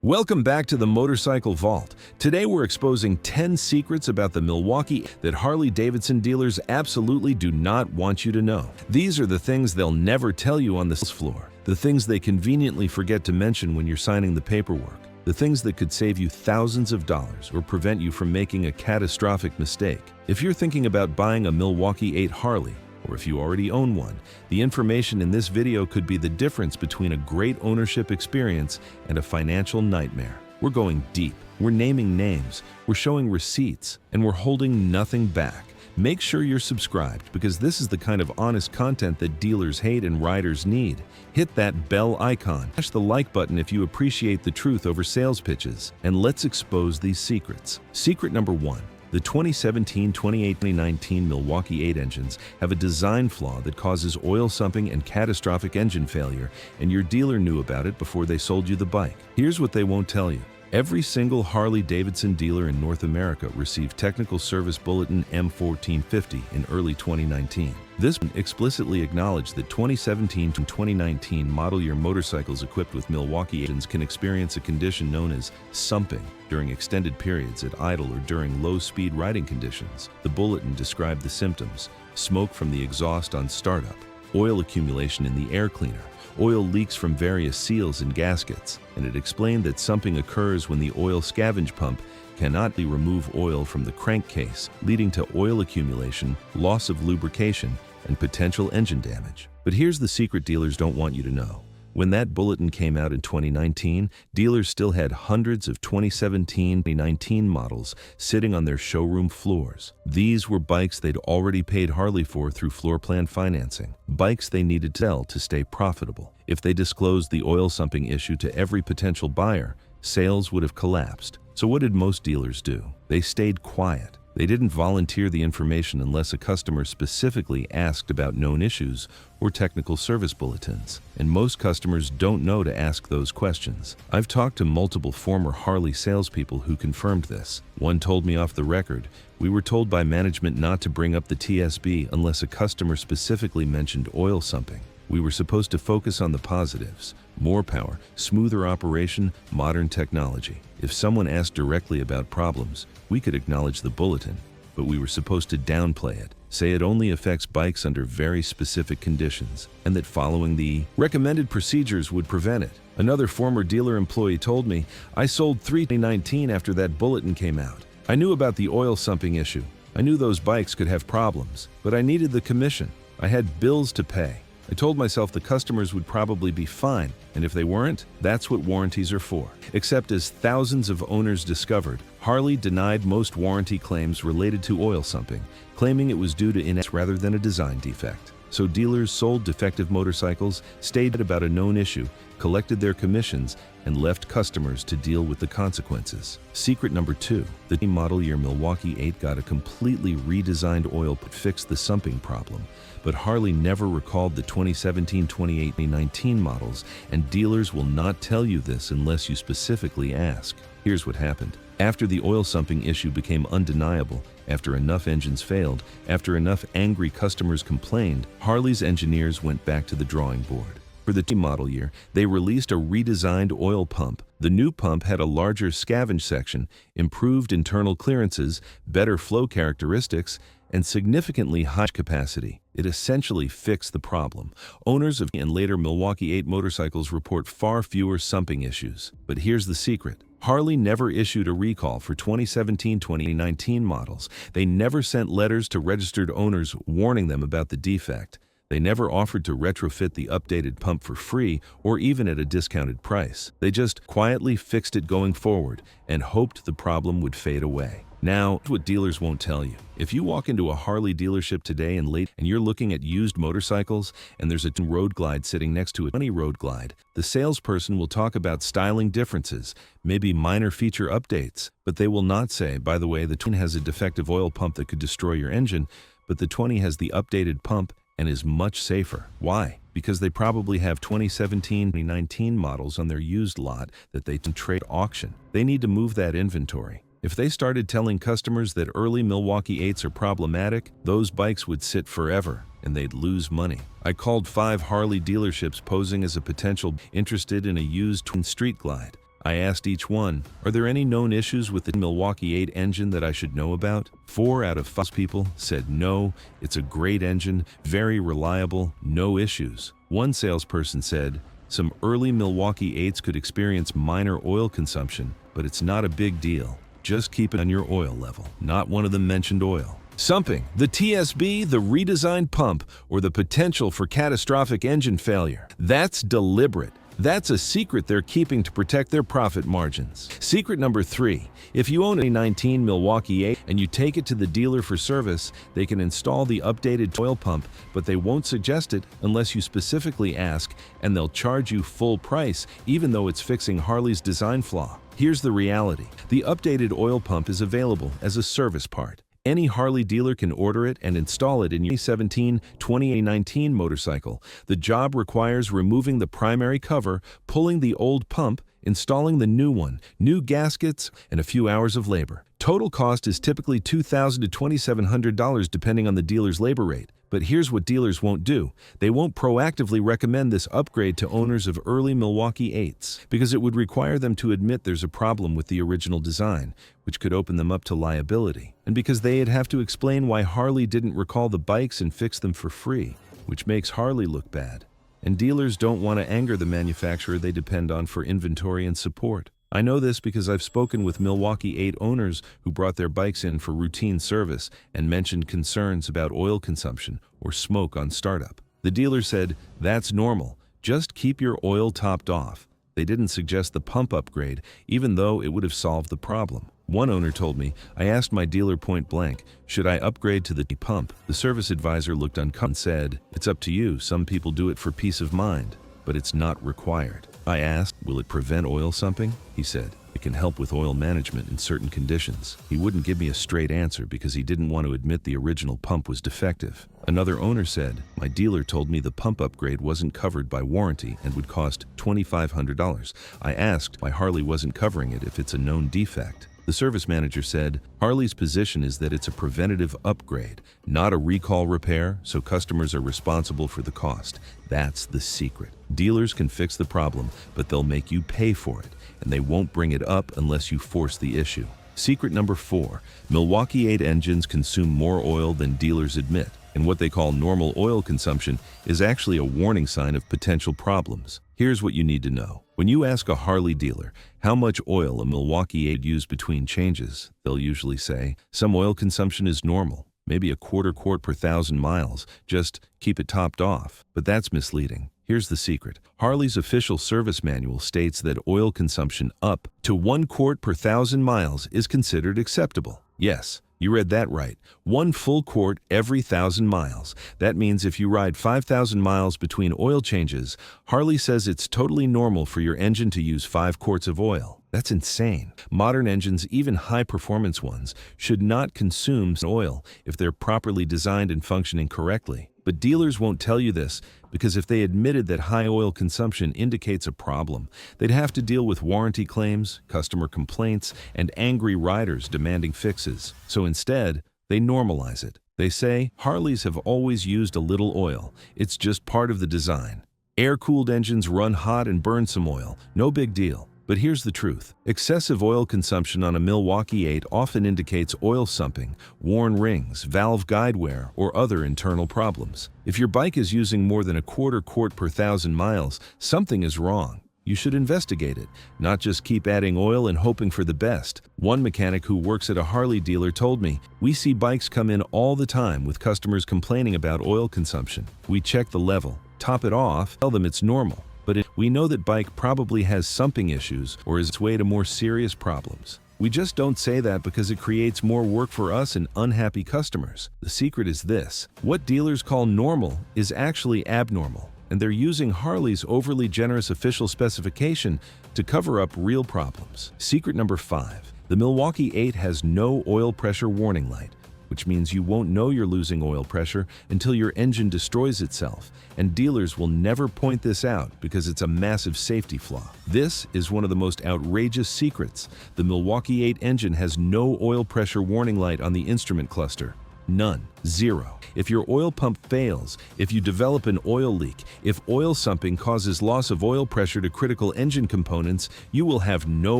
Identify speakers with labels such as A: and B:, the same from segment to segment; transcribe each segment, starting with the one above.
A: Welcome back to the Motorcycle Vault. Today we're exposing 10 secrets about the Milwaukee that Harley-Davidson dealers absolutely do not want you to know. These are the things they'll never tell you on the sales floor, the things they conveniently forget to mention when you're signing the paperwork, the things that could save you thousands of dollars or prevent you from making a catastrophic mistake. If you're thinking about buying a Milwaukee-Eight Harley, or if you already own one, the information in this video could be the difference between a great ownership experience and a financial nightmare. We're going deep, we're naming names, we're showing receipts, and we're holding nothing back. Make sure you're subscribed because this is the kind of honest content that dealers hate and riders need. Hit that bell icon, smash the like button if you appreciate the truth over sales pitches, and let's expose these secrets. Secret number 1. The 2017, 2018, 2019 Milwaukee-Eight engines have a design flaw that causes oil sumping and catastrophic engine failure, and your dealer knew about it before they sold you the bike. Here's what they won't tell you. Every single Harley-Davidson dealer in North America received Technical Service Bulletin M1450 in early 2019. This explicitly acknowledged that 2017 to 2019 model year motorcycles equipped with Milwaukee engines can experience a condition known as sumping during extended periods at idle or during low-speed riding conditions. The bulletin described the symptoms: smoke from the exhaust on startup, oil accumulation in the air cleaner, oil leaks from various seals and gaskets, and it explained that sumping occurs when the oil scavenge pump cannot remove oil from the crankcase, leading to oil accumulation, loss of lubrication, and potential engine damage. But here's the secret dealers don't want you to know. When that bulletin came out in 2019, dealers still had hundreds of 2017-2019 models sitting on their showroom floors. These were bikes they'd already paid Harley for through floor plan financing, bikes they needed to sell to stay profitable. If they disclosed the oil sumping issue to every potential buyer, sales would have collapsed. So what did most dealers do? They stayed quiet. They didn't volunteer the information unless a customer specifically asked about known issues or technical service bulletins. And most customers don't know to ask those questions. I've talked to multiple former Harley salespeople who confirmed this. One told me off the record, "We were told by management not to bring up the TSB unless a customer specifically mentioned oil sumping. We were supposed to focus on the positives: more power, smoother operation, modern technology. If someone asked directly about problems, we could acknowledge the bulletin, but we were supposed to downplay it, say it only affects bikes under very specific conditions, and that following the recommended procedures would prevent it." Another former dealer employee told me, "I sold 2019 after that bulletin came out. I knew about the oil sumping issue. I knew those bikes could have problems, but I needed the commission. I had bills to pay. I told myself the customers would probably be fine, and if they weren't, that's what warranties are for." Except as thousands of owners discovered, Harley denied most warranty claims related to oil sumping, claiming it was due to ineptness rather than a design defect. So dealers sold defective motorcycles, stayed about a known issue, collected their commissions, and left customers to deal with the consequences. Secret number 2. The model year Milwaukee-Eight got a completely redesigned oil to fix the sumping problem, but Harley never recalled the 2017, 2018, 2019 models, and dealers will not tell you this unless you specifically ask. Here's what happened. After the oil sumping issue became undeniable, after enough engines failed, after enough angry customers complained, Harley's engineers went back to the drawing board. For the model year, they released a redesigned oil pump. The new pump had a larger scavenge section, improved internal clearances, better flow characteristics, and significantly high capacity. It essentially fixed the problem. Owners of and later Milwaukee-Eight motorcycles report far fewer sumping issues. But here's the secret. Harley never issued a recall for 2017-2019 models. They never sent letters to registered owners warning them about the defect. They never offered to retrofit the updated pump for free or even at a discounted price. They just quietly fixed it going forward and hoped the problem would fade away. Now, what dealers won't tell you. If you walk into a Harley dealership today and you're looking at used motorcycles and there's a Road Glide sitting next to a 20 Road Glide, the salesperson will talk about styling differences, maybe minor feature updates, but they will not say, "By the way, the 20 has a defective oil pump that could destroy your engine, but the 20 has the updated pump and is much safer." Why? Because they probably have 2017-2019 models on their used lot that they can trade auction. They need to move that inventory. If they started telling customers that early Milwaukee-Eights are problematic, those bikes would sit forever and they'd lose money. I called 5 Harley dealerships posing as a potential interested in a used Twin Street Glide. I asked each one, are there any known issues with the Milwaukee-Eight engine that I should know about? 4 out of 5 people said no, it's a great engine, very reliable, no issues. One salesperson said, some early Milwaukee-Eights could experience minor oil consumption, but it's not a big deal. Just keep it on your oil level. Not one of them mentioned oil. Sumping, the TSB, the redesigned pump, or the potential for catastrophic engine failure. That's deliberate. That's a secret they're keeping to protect their profit margins. Secret number 3, if you own a 19 Milwaukee-Eight and you take it to the dealer for service, they can install the updated oil pump, but they won't suggest it unless you specifically ask, and they'll charge you full price, even though it's fixing Harley's design flaw. Here's the reality. The updated oil pump is available as a service part. Any Harley dealer can order it and install it in your 2017-2019 motorcycle. The job requires removing the primary cover, pulling the old pump, installing the new one, new gaskets, and a few hours of labor. Total cost is typically $2,000 to $2,700 depending on the dealer's labor rate. But here's what dealers won't do. They won't proactively recommend this upgrade to owners of early Milwaukee-Eights because it would require them to admit there's a problem with the original design, which could open them up to liability. And because they'd have to explain why Harley didn't recall the bikes and fix them for free, which makes Harley look bad. And dealers don't want to anger the manufacturer they depend on for inventory and support. I know this because I've spoken with Milwaukee-Eight owners who brought their bikes in for routine service and mentioned concerns about oil consumption or smoke on startup. The dealer said, that's normal, just keep your oil topped off. They didn't suggest the pump upgrade, even though it would have solved the problem. One owner told me, I asked my dealer point blank, should I upgrade to the pump? The service advisor looked uncomfortable and said, it's up to you, some people do it for peace of mind, but it's not required. I asked, will it prevent oil sumping? He said, it can help with oil management in certain conditions. He wouldn't give me a straight answer because he didn't want to admit the original pump was defective. Another owner said, my dealer told me the pump upgrade wasn't covered by warranty and would cost $2,500. I asked why Harley wasn't covering it if it's a known defect. The service manager said, Harley's position is that it's a preventative upgrade, not a recall repair, so customers are responsible for the cost. That's the secret. Dealers can fix the problem, but they'll make you pay for it, and they won't bring it up unless you force the issue. Secret number 4, Milwaukee-Eight engines consume more oil than dealers admit, and what they call normal oil consumption is actually a warning sign of potential problems. Here's what you need to know. When you ask a Harley dealer how much oil a Milwaukee-Eight used between changes, they'll usually say, some oil consumption is normal, maybe a quarter quart per 1,000 miles, just keep it topped off. But that's misleading. Here's the secret. Harley's official service manual states that oil consumption up to 1 quart per 1,000 miles is considered acceptable. Yes, you read that right. 1 full quart every 1,000 miles. That means if you ride 5,000 miles between oil changes, Harley says it's totally normal for your engine to use 5 quarts of oil. That's insane. Modern engines, even high-performance ones, should not consume oil if they're properly designed and functioning correctly. But dealers won't tell you this because if they admitted that high oil consumption indicates a problem, they'd have to deal with warranty claims, customer complaints, and angry riders demanding fixes. So instead, they normalize it. They say, Harleys have always used a little oil. It's just part of the design. Air-cooled engines run hot and burn some oil. No big deal. But here's the truth. Excessive oil consumption on a Milwaukee-Eight often indicates oil sumping, worn rings, valve guide wear, or other internal problems. If your bike is using more than a quarter quart per 1,000 miles, something is wrong. You should investigate it, not just keep adding oil and hoping for the best. One mechanic who works at a Harley dealer told me, we see bikes come in all the time with customers complaining about oil consumption. We check the level, top it off, tell them it's normal. But we know that bike probably has sumping issues or is its way to more serious problems. We just don't say that because it creates more work for us and unhappy customers. The secret is this. What dealers call normal is actually abnormal, and they're using Harley's overly generous official specification to cover up real problems. Secret number 5. The Milwaukee-Eight has no oil pressure warning light, which means you won't know you're losing oil pressure until your engine destroys itself, and dealers will never point this out because it's a massive safety flaw. This is one of the most outrageous secrets. The Milwaukee-Eight engine has no oil pressure warning light on the instrument cluster. None. Zero. If your oil pump fails, if you develop an oil leak, if oil sumping causes loss of oil pressure to critical engine components, you will have no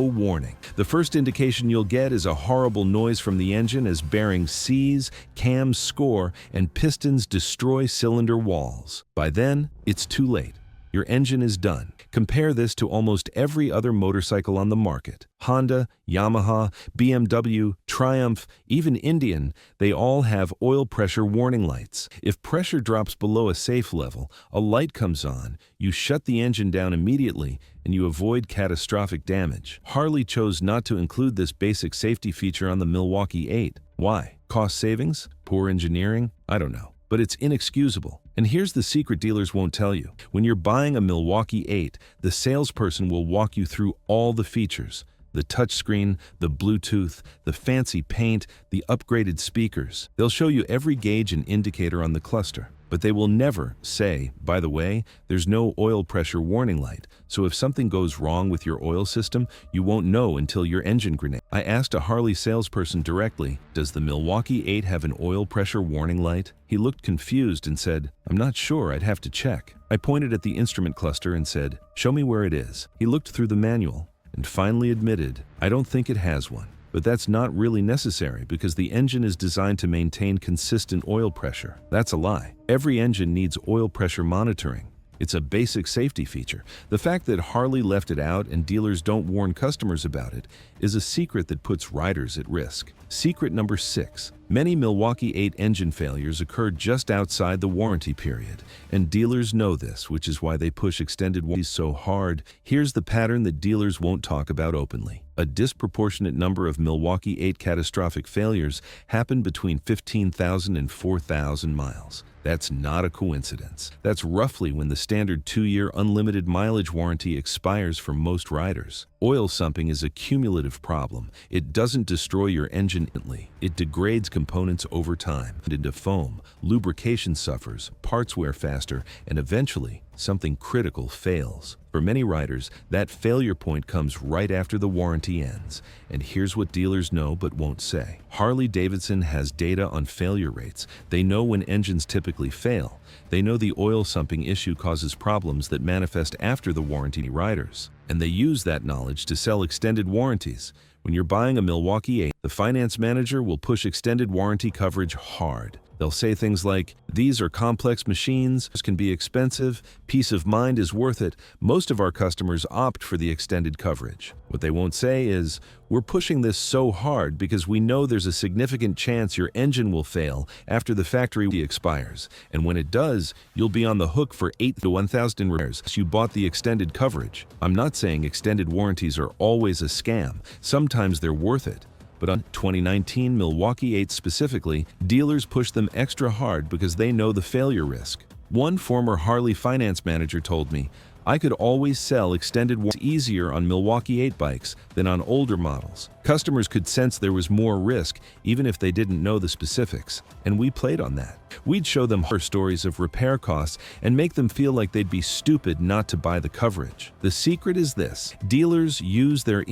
A: warning. The first indication you'll get is a horrible noise from the engine as bearings seize, cams score, and pistons destroy cylinder walls. By then, it's too late. Your engine is done. Compare this to almost every other motorcycle on the market. Honda, Yamaha, BMW, Triumph, even Indian, they all have oil pressure warning lights. If pressure drops below a safe level, a light comes on, you shut the engine down immediately, and you avoid catastrophic damage. Harley chose not to include this basic safety feature on the Milwaukee-Eight. Why? Cost savings? Poor engineering? I don't know. But it's inexcusable. And here's the secret dealers won't tell you. When you're buying a Milwaukee-Eight, the salesperson will walk you through all the features. The touchscreen, the Bluetooth, the fancy paint, the upgraded speakers. They'll show you every gauge and indicator on the cluster. But they will never say, by the way, there's no oil pressure warning light, so if something goes wrong with your oil system, you won't know until your engine grenades. I asked a Harley salesperson directly, does the Milwaukee-Eight have an oil pressure warning light? He looked confused and said, I'm not sure, I'd have to check. I pointed at the instrument cluster and said, show me where it is. He looked through the manual and finally admitted, I don't think it has one. But that's not really necessary because the engine is designed to maintain consistent oil pressure. That's a lie. Every engine needs oil pressure monitoring. It's a basic safety feature. The fact that Harley left it out and dealers don't warn customers about it is a secret that puts riders at risk. Secret number 6. Many Milwaukee-Eight engine failures occur just outside the warranty period, and dealers know this, which is why they push extended warranties so hard. Here's the pattern that dealers won't talk about openly. A disproportionate number of Milwaukee-Eight catastrophic failures happen between 15,000 and 4,000 miles. That's not a coincidence. That's roughly when the standard 2-year unlimited mileage warranty expires for most riders. Oil sumping is a cumulative problem. It doesn't destroy your engine instantly. It degrades components over time into foam, lubrication suffers, parts wear faster, and eventually, something critical fails. For many riders, that failure point comes right after the warranty ends. And here's what dealers know but won't say. Harley-Davidson has data on failure rates. They know when engines typically fail. They know the oil sumping issue causes problems that manifest after the warranty riders. And they use that knowledge to sell extended warranties. When you're buying a Milwaukee-Eight, the finance manager will push extended warranty coverage hard. They'll say things like, these are complex machines, can be expensive, peace of mind is worth it. Most of our customers opt for the extended coverage. What they won't say is, we're pushing this so hard because we know there's a significant chance your engine will fail after the factory expires. And when it does, you'll be on the hook for 8 to 1,000 repairs. You bought the extended coverage. I'm not saying extended warranties are always a scam. Sometimes they're worth it. But on 2019 Milwaukee-Eight specifically, dealers push them extra hard because they know the failure risk. One former Harley finance manager told me, I could always sell extended warranties easier on Milwaukee-Eight bikes than on older models. Customers could sense there was more risk even if they didn't know the specifics, and we played on that. We'd show them horror stories of repair costs and make them feel like they'd be stupid not to buy the coverage. The secret is this: dealers use their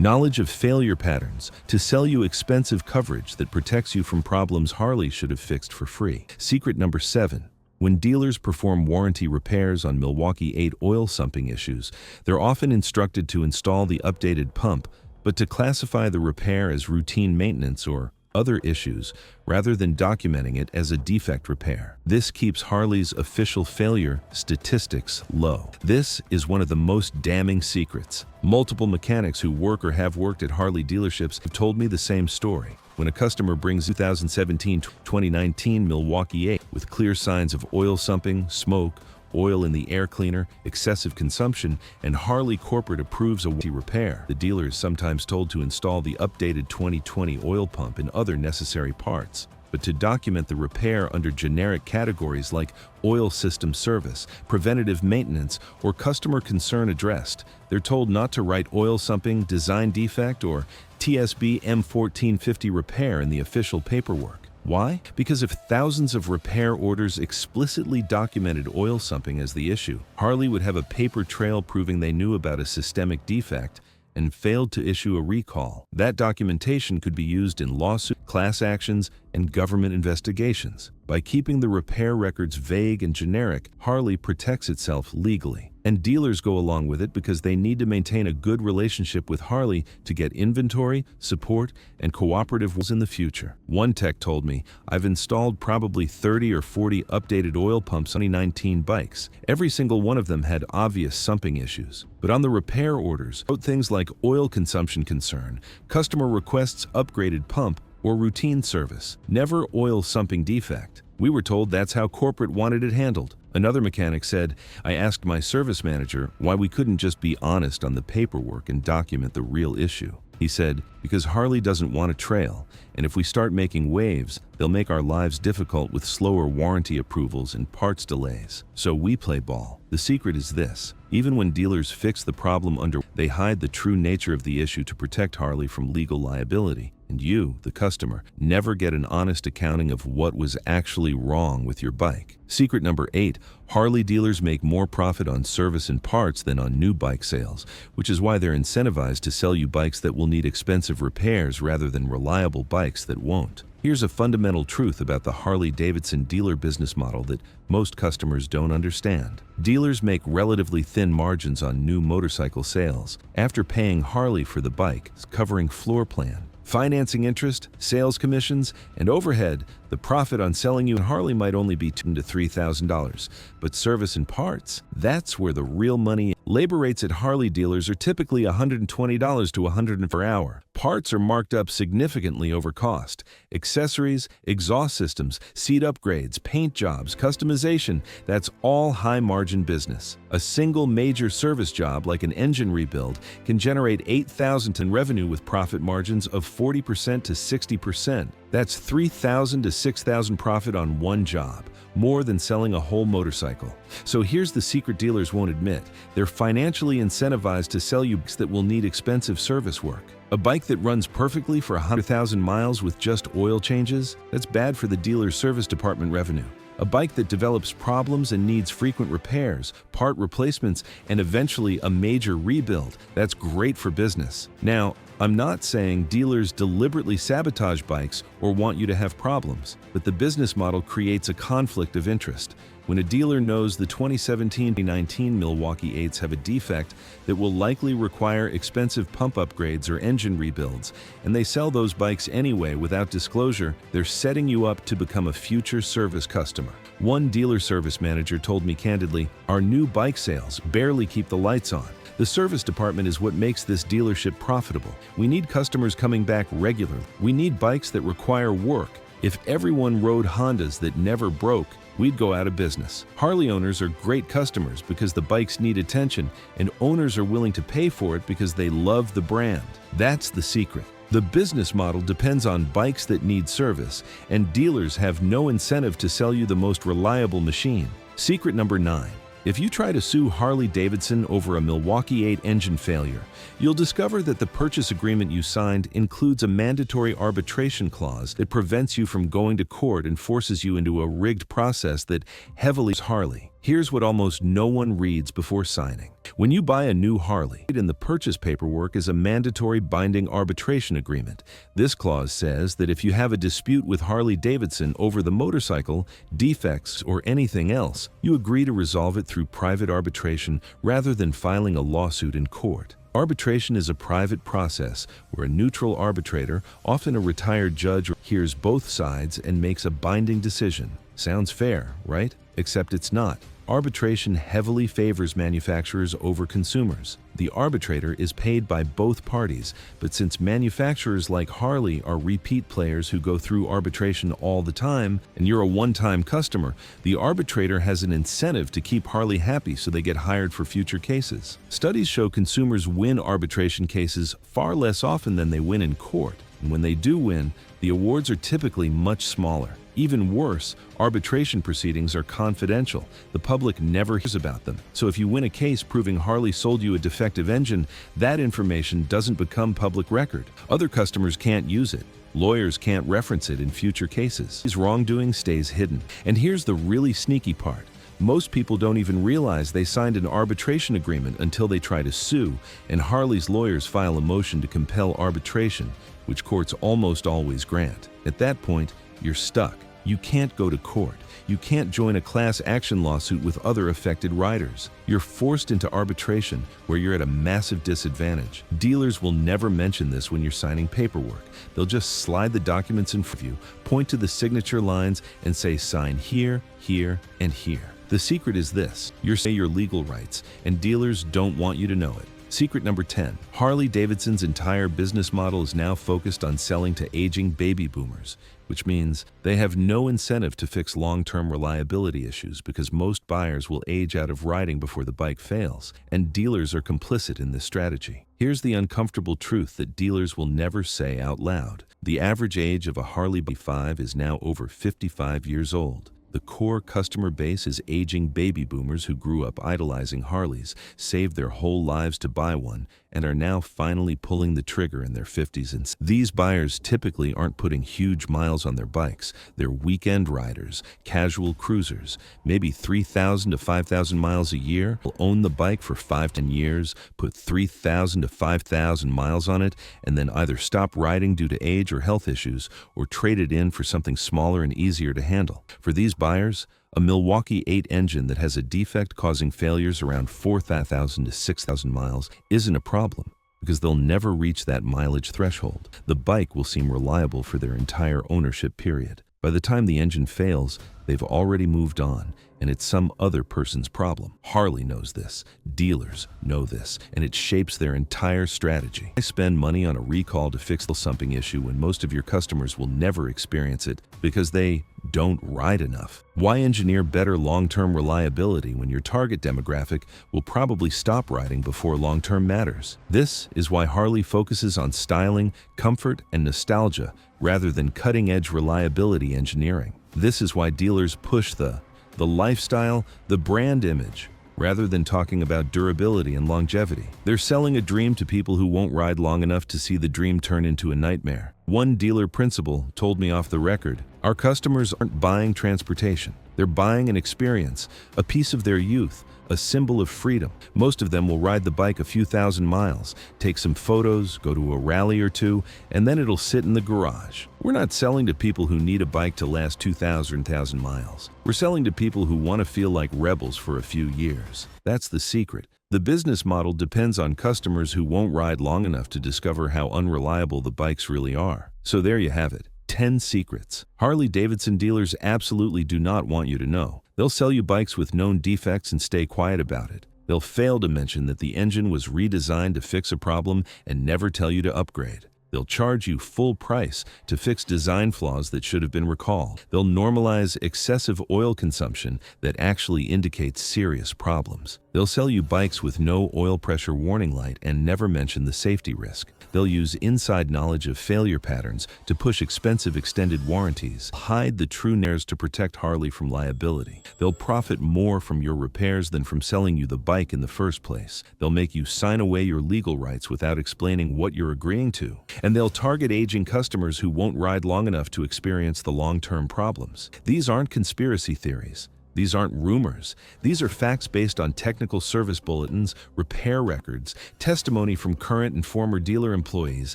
A: knowledge of failure patterns to sell you expensive coverage that protects you from problems Harley should have fixed for free. Secret number 7. When dealers perform warranty repairs on Milwaukee-Eight oil sumping issues, they're often instructed to install the updated pump, but to classify the repair as routine maintenance or other issues rather than documenting it as a defect repair. This keeps Harley's official failure statistics low. This is one of the most damning secrets. Multiple mechanics who work or have worked at Harley dealerships have told me the same story. When a customer brings 2017-2019 Milwaukee-Eight with clear signs of oil sumping, smoke, oil in the air cleaner, excessive consumption, and Harley corporate approves a warranty repair, the dealer is sometimes told to install the updated 2020 oil pump and other necessary parts. But to document the repair under generic categories like oil system service, preventative maintenance, or customer concern addressed, they're told not to write oil sumping, design defect, or TSB M1450 repair in the official paperwork. Why? Because if thousands of repair orders explicitly documented oil sumping as the issue, Harley would have a paper trail proving they knew about a systemic defect, and failed to issue a recall. That documentation could be used in lawsuits, class actions, and government investigations. By keeping the repair records vague and generic, Harley protects itself legally. And dealers go along with it because they need to maintain a good relationship with Harley to get inventory, support, and cooperative rules in the future. One tech told me, "I've installed probably 30 or 40 updated oil pumps on 2019 bikes. Every single one of them had obvious sumping issues. But on the repair orders, wrote things like oil consumption concern, customer requests upgraded pump, or routine service. Never oil sumping defect. We were told that's how corporate wanted it handled." Another mechanic said, "I asked my service manager why we couldn't just be honest on the paperwork and document the real issue. He said, because Harley doesn't want a trail, and if we start making waves, they'll make our lives difficult with slower warranty approvals and parts delays. So we play ball. The secret is this. Even when dealers fix the problem they hide the true nature of the issue to protect Harley from legal liability. And you, the customer, never get an honest accounting of what was actually wrong with your bike." Secret number 8, Harley dealers make more profit on service and parts than on new bike sales, which is why they're incentivized to sell you bikes that will need expensive repairs rather than reliable bikes that won't. Here's a fundamental truth about the Harley-Davidson dealer business model that most customers don't understand. Dealers make relatively thin margins on new motorcycle sales after paying Harley for the bike, covering floor plan, financing interest, sales commissions, and overhead. The profit on selling you a Harley might only be $2,000 to $3,000, but service and parts, that's where the real money is. Labor rates at Harley dealers are typically $120 to $100 per hour. Parts are marked up significantly over cost. Accessories, exhaust systems, seat upgrades, paint jobs, customization, that's all high-margin business. A single major service job like an engine rebuild can generate $8,000 in revenue with profit margins of 40% to 60%. That's $3,000 to $6,000 profit on one job, more than selling a whole motorcycle. So here's the secret dealers won't admit. They're financially incentivized to sell you bikes that will need expensive service work. A bike that runs perfectly for 100,000 miles with just oil changes? That's bad for the dealer's service department revenue. A bike that develops problems and needs frequent repairs, part replacements, and eventually a major rebuild, that's great for business. Now, I'm not saying dealers deliberately sabotage bikes or want you to have problems, but the business model creates a conflict of interest. When a dealer knows the 2017-2019 Milwaukee-Eights have a defect that will likely require expensive pump upgrades or engine rebuilds, and they sell those bikes anyway without disclosure, they're setting you up to become a future service customer. One dealer service manager told me candidly, "Our new bike sales barely keep the lights on. The service department is what makes this dealership profitable. We need customers coming back regularly. We need bikes that require work. If everyone rode Hondas that never broke, we'd go out of business." Harley owners are great customers because the bikes need attention, and owners are willing to pay for it because they love the brand. That's the secret. The business model depends on bikes that need service, and dealers have no incentive to sell you the most reliable machine. Secret number 9. If you try to sue Harley-Davidson over a Milwaukee-Eight engine failure, you'll discover that the purchase agreement you signed includes a mandatory arbitration clause that prevents you from going to court and forces you into a rigged process that heavily Harley. Here's what almost no one reads before signing. When you buy a new Harley, in the purchase paperwork is a mandatory binding arbitration agreement. This clause says that if you have a dispute with Harley-Davidson over the motorcycle, defects, or anything else, you agree to resolve it through private arbitration rather than filing a lawsuit in court. Arbitration is a private process where a neutral arbitrator, often a retired judge, hears both sides and makes a binding decision. Sounds fair, right? Except it's not. Arbitration heavily favors manufacturers over consumers. The arbitrator is paid by both parties, but since manufacturers like Harley are repeat players who go through arbitration all the time, and you're a one-time customer, the arbitrator has an incentive to keep Harley happy so they get hired for future cases. Studies show consumers win arbitration cases far less often than they win in court, and when they do win, the awards are typically much smaller. Even worse, arbitration proceedings are confidential. The public never hears about them. So if you win a case proving Harley sold you a defective engine, that information doesn't become public record. Other customers can't use it. Lawyers can't reference it in future cases. His wrongdoing stays hidden. And here's the really sneaky part. Most people don't even realize they signed an arbitration agreement until they try to sue, and Harley's lawyers file a motion to compel arbitration, which courts almost always grant. At that point, you're stuck. You can't go to court. You can't join a class action lawsuit with other affected riders. You're forced into arbitration where you're at a massive disadvantage. Dealers will never mention this when you're signing paperwork. They'll just slide the documents in front of you, point to the signature lines, and say sign here, here, and here. The secret is this: you're saying your legal rights, and dealers don't want you to know it. Secret number 10. Harley-Davidson's entire business model is now focused on selling to aging baby boomers, which means they have no incentive to fix long-term reliability issues because most buyers will age out of riding before the bike fails, and dealers are complicit in this strategy. Here's the uncomfortable truth that dealers will never say out loud. The average age of a Harley B5 is now over 55 years old. The core customer base is aging baby boomers who grew up idolizing Harleys, saved their whole lives to buy one, and are now finally pulling the trigger in their 50s. And these buyers typically aren't putting huge miles on their bikes. They're weekend riders, casual cruisers, maybe 3,000 to 5,000 miles a year, will own the bike for 5 to 10 years, put 3,000 to 5,000 miles on it, and then either stop riding due to age or health issues, or trade it in for something smaller and easier to handle. For these buyers, a Milwaukee-Eight engine that has a defect causing failures around 4,000 to 6,000 miles isn't a problem, because they'll never reach that mileage threshold. The bike will seem reliable for their entire ownership period. By the time the engine fails, they've already moved on, and it's some other person's problem. Harley knows this, dealers know this, and it shapes their entire strategy. Why spend money on a recall to fix the sumping issue when most of your customers will never experience it because they don't ride enough? Why engineer better long-term reliability when your target demographic will probably stop riding before long-term matters? This is why Harley focuses on styling, comfort, and nostalgia rather than cutting-edge reliability engineering. This is why dealers push the lifestyle, the brand image, rather than talking about durability and longevity. They're selling a dream to people who won't ride long enough to see the dream turn into a nightmare. One dealer principal told me off the record, "Our customers aren't buying transportation. They're buying an experience, a piece of their youth, a symbol of freedom. Most of them will ride the bike a few thousand miles, take some photos, go to a rally or two, and then it'll sit in the garage." We're not selling to people who need a bike to last 2,000 miles. We're selling to people who want to feel like rebels for a few years. That's the secret. The business model depends on customers who won't ride long enough to discover how unreliable the bikes really are. So there you have it. 10 secrets Harley-Davidson dealers absolutely do not want you to know. They'll sell you bikes with known defects and stay quiet about it. They'll fail to mention that the engine was redesigned to fix a problem and never tell you to upgrade. They'll charge you full price to fix design flaws that should have been recalled. They'll normalize excessive oil consumption that actually indicates serious problems. They'll sell you bikes with no oil pressure warning light and never mention the safety risk. They'll use inside knowledge of failure patterns to push expensive extended warranties, hide the true nares to protect Harley from liability. They'll profit more from your repairs than from selling you the bike in the first place. They'll make you sign away your legal rights without explaining what you're agreeing to. And they'll target aging customers who won't ride long enough to experience the long-term problems. These aren't conspiracy theories. These aren't rumors. These are facts based on technical service bulletins, repair records, testimony from current and former dealer employees,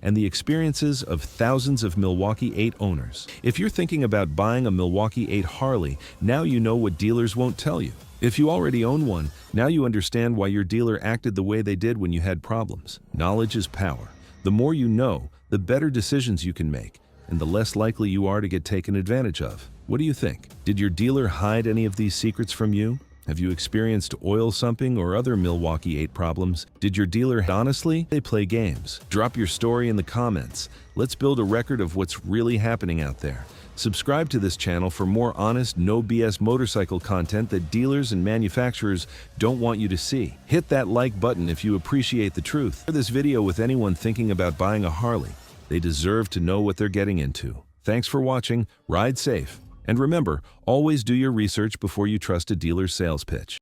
A: and the experiences of thousands of Milwaukee-Eight owners. If you're thinking about buying a Milwaukee-Eight Harley, now you know what dealers won't tell you. If you already own one, now you understand why your dealer acted the way they did when you had problems. Knowledge is power. The more you know, the better decisions you can make, and the less likely you are to get taken advantage of. What do you think? Did your dealer hide any of these secrets from you? Have you experienced oil sumping or other Milwaukee-Eight problems? Did your dealer honestly? They play games. Drop your story in the comments. Let's build a record of what's really happening out there. Subscribe to this channel for more honest, no BS motorcycle content that dealers and manufacturers don't want you to see. Hit that like button if you appreciate the truth. Share this video with anyone thinking about buying a Harley. They deserve to know what they're getting into. Thanks for watching. Ride safe. And remember, always do your research before you trust a dealer's sales pitch.